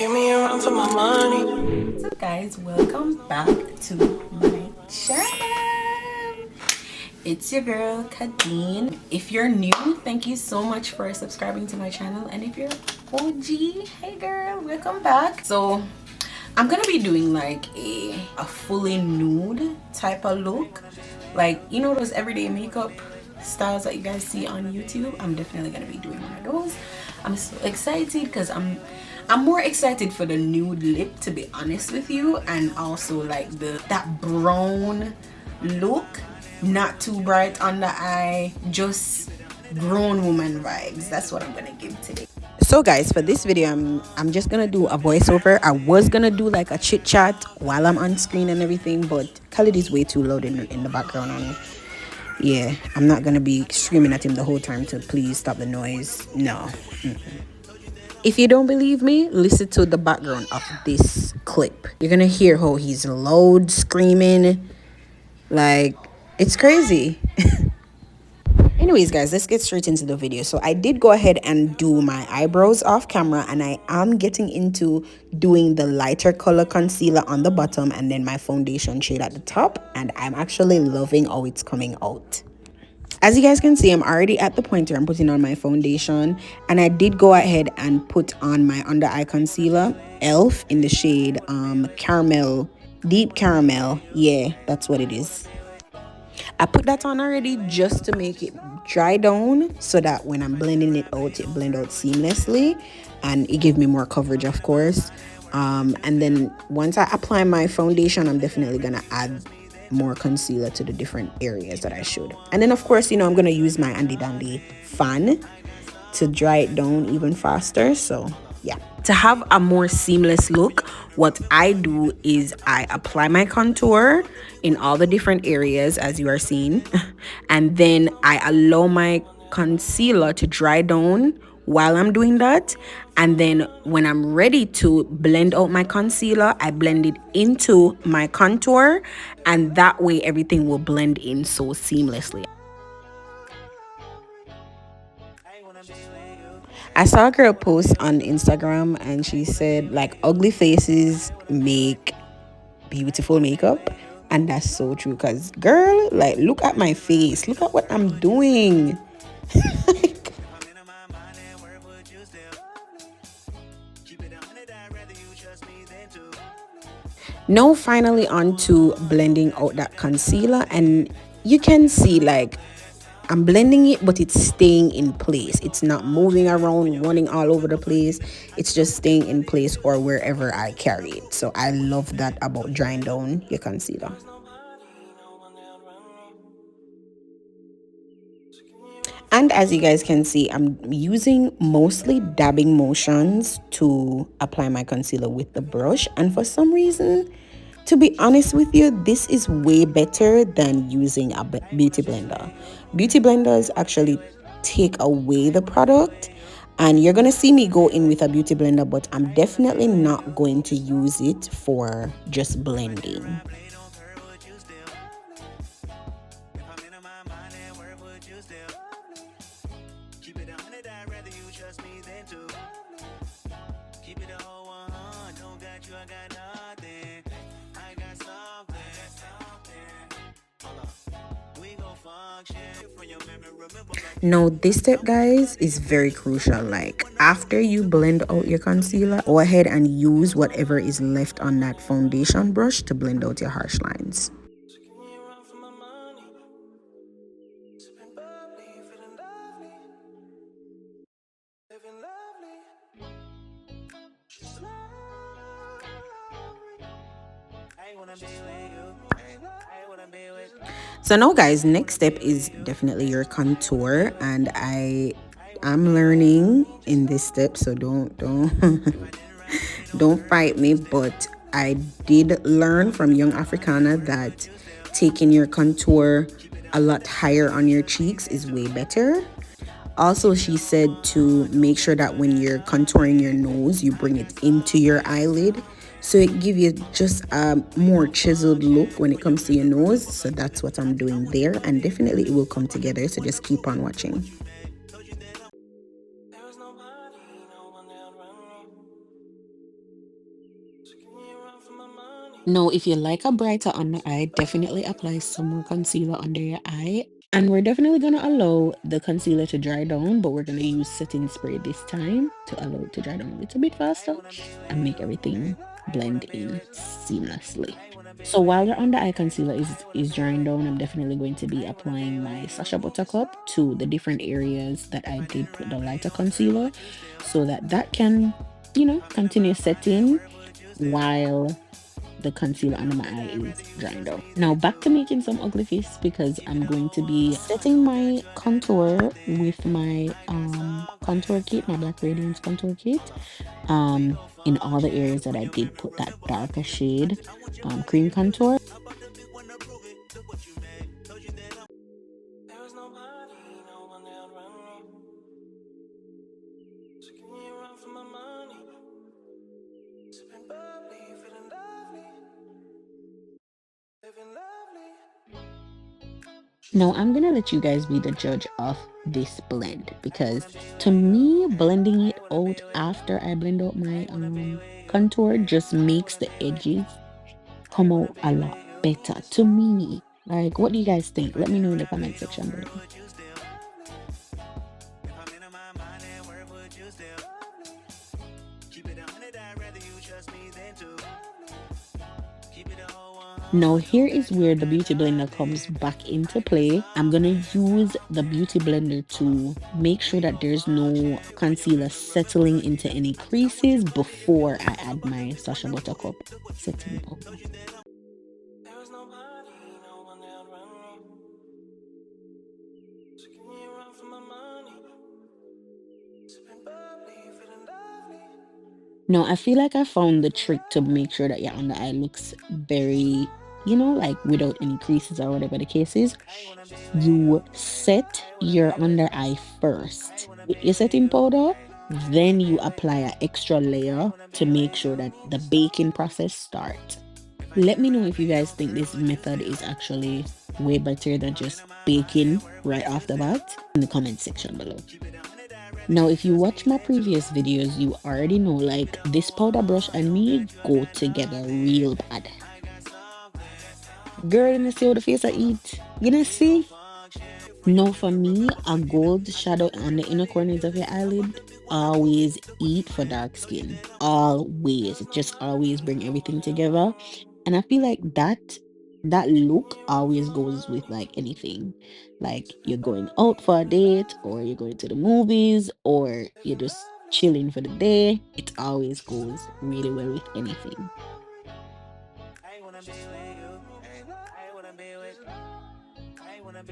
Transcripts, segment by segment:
Give me a run for my money. So guys, welcome back to my channel. It's your girl Kadeen. If you're new, thank you so much for subscribing to my channel, and if you're OG, hey girl, welcome back. So I'm gonna be doing like a fully nude type of look, like you know those everyday makeup styles that you guys see on YouTube. I'm definitely gonna be doing one of those. I'm so excited because I'm more excited for the nude lip, to be honest with you, and also like that brown look, not too bright on the eye, just grown woman vibes. That's what I'm gonna give today. So guys, for this video I'm just gonna do a voiceover. I was gonna do like a chit chat while I'm on screen and everything, but Khalid is way too loud in the background, and yeah, I'm not gonna be screaming at him the whole time to please stop the noise. No. If you don't believe me, listen to the background of this clip. You're gonna hear how he's loud screaming, like it's crazy. Anyways guys, let's get straight into the video. So I did go ahead and do my eyebrows off camera, and I am getting into doing the lighter color concealer on the bottom and then my foundation shade at the top, and I'm actually loving how it's coming out. As you guys can see, I'm already at the point where I'm putting on my foundation, and I did go ahead and put on my under eye concealer, elf, in the shade caramel, deep caramel. Yeah, that's what it is. I put that on already just to make it dry down, so that when I'm blending it out, it blend out seamlessly, and it give me more coverage, of course. And then once I apply my foundation, I'm definitely gonna add more concealer to the different areas that I should. And then of course, you know, I'm gonna use my Andy Dandy fan to dry it down even faster. So yeah, to have a more seamless look, what I do is I apply my contour in all the different areas as you are seeing, and then I allow my concealer to dry down while I'm doing that, and then when I'm ready to blend out my concealer, I blend it into my contour, and that way everything will blend in so seamlessly. I saw a girl post on Instagram and she said like ugly faces make beautiful makeup, and that's so true, because girl, like look at my face, look at what I'm doing. Now finally on to blending out that concealer, and you can see like I'm blending it, but it's staying in place. It's not moving around, running all over the place. It's just staying in place or wherever I carry it. So I love that about drying down your concealer. And as you guys can see, I'm using mostly dabbing motions to apply my concealer with the brush. And for some reason, to be honest with you, this is way better than using a beauty blender. Beauty blenders actually take away the product. And you're going to see me go in with a beauty blender, but I'm definitely not going to use it for just blending. Now this step guys is very crucial. Like after you blend out your concealer, go ahead and use whatever is left on that foundation brush to blend out your harsh lines. So now guys, next step is definitely your contour, and I'm learning in this step, so don't don't fight me, but I did learn from Young Africana that taking your contour a lot higher on your cheeks is way better. Also, she said to make sure that when you're contouring your nose, you bring it into your eyelid, so it gives you just a more chiseled look when it comes to your nose. So that's what I'm doing there, and definitely it will come together, so just keep on watching. Now, if you like a brighter under eye, definitely apply some more concealer under your eye. And we're definitely going to allow the concealer to dry down, but we're going to use setting spray this time to allow it to dry down a little bit faster and make everything blend in seamlessly. So while your under eye concealer is drying down, I'm definitely going to be applying my Sacha Buttercup to the different areas that I did put the lighter concealer so that that can, continue setting while the concealer under my eye is drying down. Now back to making some ugly face because I'm going to be setting my contour with my contour kit, my Black Radiance contour kit, in all the areas that I did put that darker shade cream contour. There was nobody, no one that run me. So give me a run for my money. Sipping bubbly, feeling lovely, living lovely. Now I'm gonna let you guys be the judge of this blend because to me, blending it out after I blend out my contour just makes the edges come out a lot better to me. Like, what do you guys think? Let me know in the comment section below. Now, here is where the beauty blender comes back into play. I'm gonna use the beauty blender to make sure that there's no concealer settling into any creases before I add my Sacha Buttercup setting powder. There was nobody, no one that run me. So give me a run for my money. Sipping bubbly, feeling lovely. Now, I feel like I found the trick to make sure that your under eye looks very, like without any creases or whatever the case is. You set your under eye first with your setting powder, then you apply an extra layer to make sure that the baking process starts. Let me know if you guys think this method is actually way better than just baking right off the bat in the comment section below. Now, if you watch my previous videos, you already know like this powder brush and me go together real bad. Girl, you see how the face I eat? You know see? No, for me, a gold shadow on the inner corners of your eyelid always eat for dark skin. Always. Just always bring everything together. And I feel like that look always goes with like anything. Like you're going out for a date or you're going to the movies or you're just chilling for the day. It always goes really well with anything.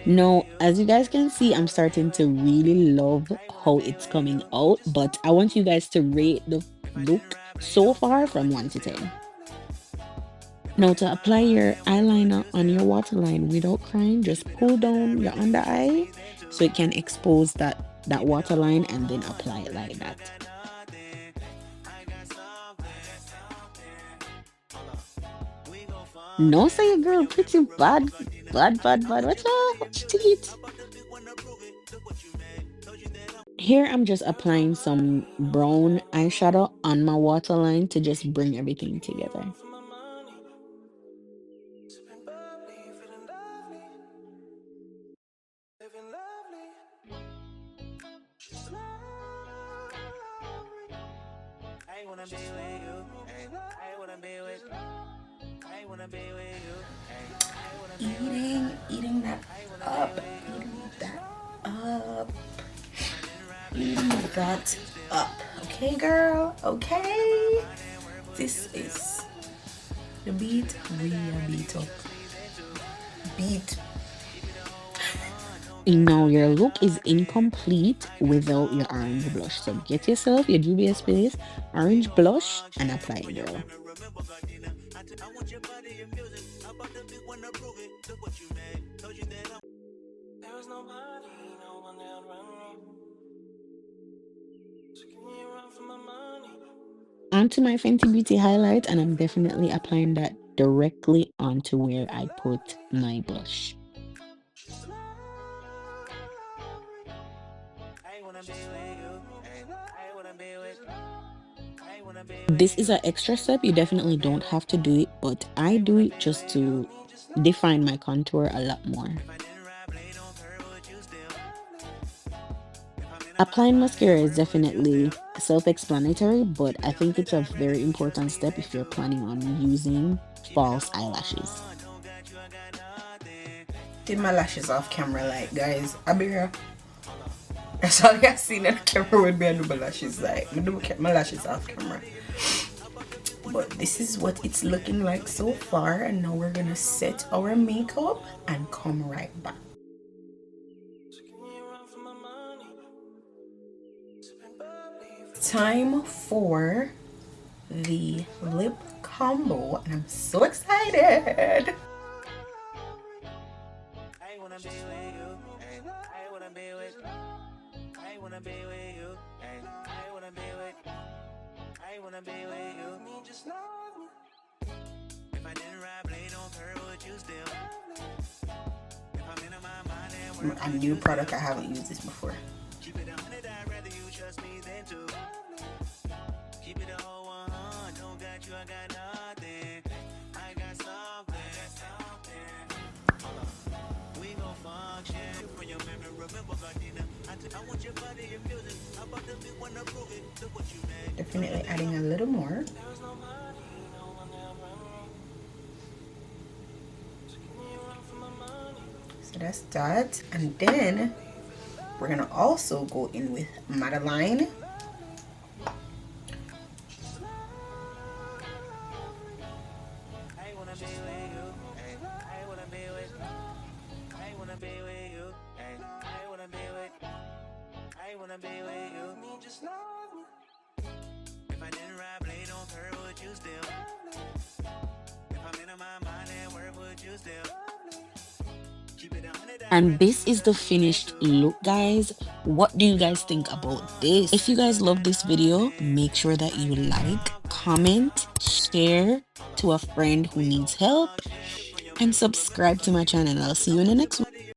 No, as you guys can see, I'm starting to really love how it's coming out, but I want you guys to rate the look so far from 1 to 10. Now, to apply your eyeliner on your waterline without crying, just pull down your under eye so it can expose that waterline and then apply it like that. No, say your girl pretty bad, bad, bad, bad. What's up? What's your teeth? Here I'm just applying some brown eyeshadow on my waterline to just bring everything together. For my money. Sipping bubbly, feeling lovely, living lovely. She's lovely. I wanna be with you. I wanna be with. I wanna be with you. I wanna Eating that up, up, eating that up. Okay, girl. Okay. This is the beat we are beat up. Beat. Now your look is incomplete without your orange blush. So get yourself your Juvia's Place orange blush and apply it, girl. There was nobody, no one that run me. So give me a run for my money. Onto my Fenty Beauty highlight, and I'm definitely applying that directly onto where I put my blush. This is an extra step. You definitely don't have to do it, but I do it just to define my contour a lot more. Applying mascara is definitely self-explanatory, but I think it's a very important step if you're planning on using false eyelashes. Did my lashes off camera, like, guys, I'll be here. That's all I seen on the camera with me. I do my lashes, like, I do my lashes off camera. But this is what it's looking like so far, and now we're gonna set our makeup and come right back. Time for the lip combo, and I'm so excited. A new product, I haven't used this before. Definitely adding a little more. So that's that. And then we're gonna also go in with Madeline. And this is the finished look, guys. What do you guys think about this? If you guys love this video, make sure that you like, comment, share to a friend who needs help, and subscribe to my channel. I'll see you in the next one.